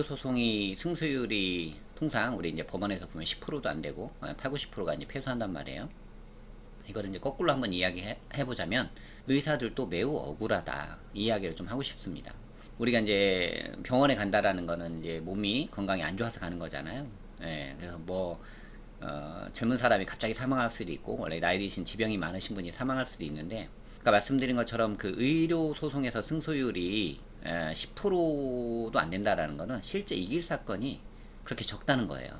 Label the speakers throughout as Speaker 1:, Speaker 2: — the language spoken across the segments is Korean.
Speaker 1: 의료소송이 승소율이 통상 우리 이제 법원에서 보면 10%도 안 되고 8, 90%가 이제 패소한단 말이에요. 이거를 이제 거꾸로 한번 이야기해 보자면 의사들도 매우 억울하다 이 이야기를 좀 하고 싶습니다. 우리가 이제 병원에 간다라는 거는 이제 몸이 건강이 안 좋아서 가는 거잖아요. 예, 그래서 뭐 젊은 사람이 갑자기 사망할 수도 있고 원래 나이 드신 지병이 많으신 분이 사망할 수도 있는데, 아까 말씀드린 것처럼 그 의료 소송에서 승소율이 10%도 안 된다라는 거는 실제 이길 사건이 그렇게 적다는 거예요.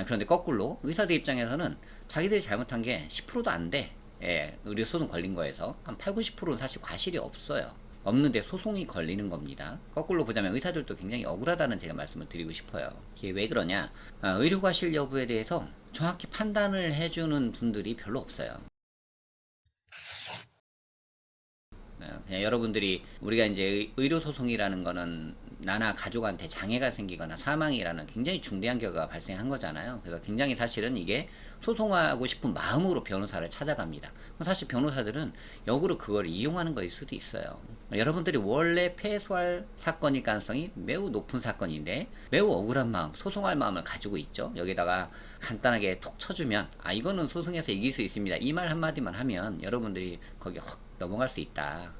Speaker 1: 그런데 거꾸로 의사들 입장에서는 자기들이 잘못한 게 10%도 안 돼. 의료 소송 걸린 거에서 한 8, 90%는 사실 과실이 없어요. 없는데 소송이 걸리는 겁니다. 거꾸로 보자면 의사들도 굉장히 억울하다는 제가 말씀을 드리고 싶어요. 이게 왜 그러냐? 의료 과실 여부에 대해서 정확히 판단을 해주는 분들이 별로 없어요. 그냥 여러분들이, 우리가 이제 의료소송이라는 거는 나나 가족한테 장애가 생기거나 사망이라는 굉장히 중대한 결과가 발생한 거잖아요. 그래서 굉장히 사실은 이게 소송하고 싶은 마음으로 변호사를 찾아갑니다. 사실 변호사들은 역으로 그걸 이용하는 거일 수도 있어요. 여러분들이 원래 패소할 사건일 가능성이 매우 높은 사건인데 매우 억울한 마음, 소송할 마음을 가지고 있죠. 여기다가 간단하게 톡 쳐주면 이거는 소송에서 이길 수 있습니다, 이 말 한마디만 하면 여러분들이 거기에 확 넘어갈 수 있다.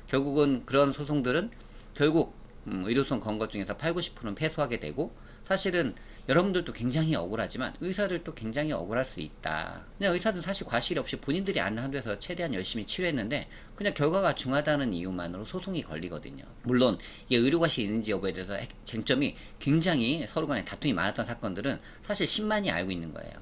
Speaker 1: 결국은 그런 소송들은 결국 의료소송 건 것 중에서 8, 90%는 패소하게 되고, 사실은 여러분들도 굉장히 억울하지만 의사들도 굉장히 억울할 수 있다. 그냥 의사들은 사실 과실이 없이 본인들이 아는 한도에서 최대한 열심히 치료했는데 그냥 결과가 중하다는 이유만으로 소송이 걸리거든요. 물론 이게 의료 과실이 있는지 여부에 대해서 쟁점이 굉장히 서로 간에 다툼이 많았던 사건들은 사실 신만이 알고 있는 거예요.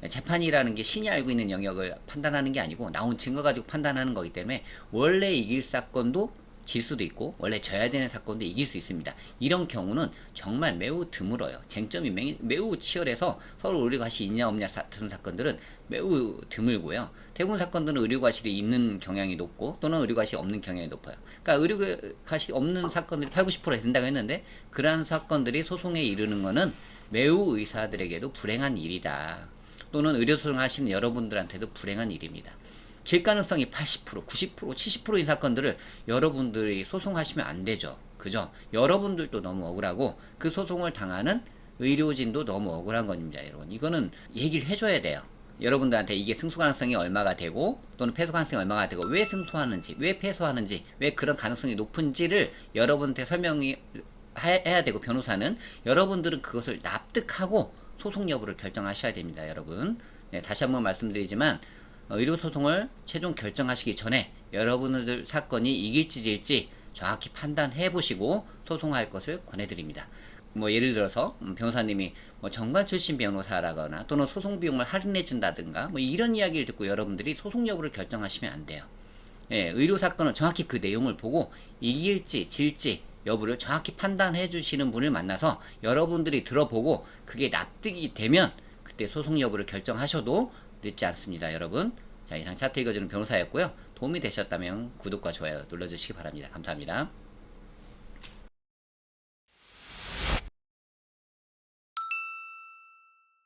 Speaker 1: 재판이라는 게 신이 알고 있는 영역을 판단하는 게 아니고 나온 증거 가지고 판단하는 거기 때문에 원래 이길 사건도 질 수도 있고 원래 져야 되는 사건도 이길 수 있습니다. 이런 경우는 정말 매우 드물어요. 쟁점이 매우 치열해서 서로 의료과실이 있냐 없냐 같은 사건들은 매우 드물고요. 대부분 사건들은 의료과실이 있는 경향이 높고 또는 의료과실이 없는 경향이 높아요. 그러니까 의료과실이 없는 사건들이 8, 90%에 된다고 했는데 그러한 사건들이 소송에 이르는 것은 매우 의사들에게도 불행한 일이다. 또는 의료소송 하시는 여러분들한테도 불행한 일입니다. 질 가능성이 80%, 90%, 70%인 사건들을 여러분들이 소송하시면 안 되죠. 그죠? 여러분들도 너무 억울하고 그 소송을 당하는 의료진도 너무 억울한 겁니다, 여러분. 이거는 얘기를 해줘야 돼요. 여러분들한테 이게 승소 가능성이 얼마가 되고 또는 패소 가능성이 얼마가 되고 왜 승소하는지, 왜 패소하는지, 왜 그런 가능성이 높은지를 여러분한테 설명이 해야 되고, 변호사는 여러분들은 그것을 납득하고 소송 여부를 결정하셔야 됩니다, 여러분. 네, 다시 한번 말씀드리지만 의료소송을 최종 결정하시기 전에 여러분들 사건이 이길지 질지 정확히 판단해 보시고 소송할 것을 권해드립니다. 뭐 예를 들어서 변호사님이 뭐 정관 출신 변호사라거나 또는 소송 비용을 할인해 준다든가 뭐 이런 이야기를 듣고 여러분들이 소송 여부를 결정하시면 안 돼요. 예, 의료 사건은 정확히 그 내용을 보고 이길지 질지 여부를 정확히 판단해 주시는 분을 만나서 여러분들이 들어보고 그게 납득이 되면 그때 소송 여부를 결정하셔도 늦지 않습니다, 여러분. 자, 이상 차트 읽어주는 변호사였고요. 도움이 되셨다면 구독과 좋아요 눌러주시기 바랍니다. 감사합니다.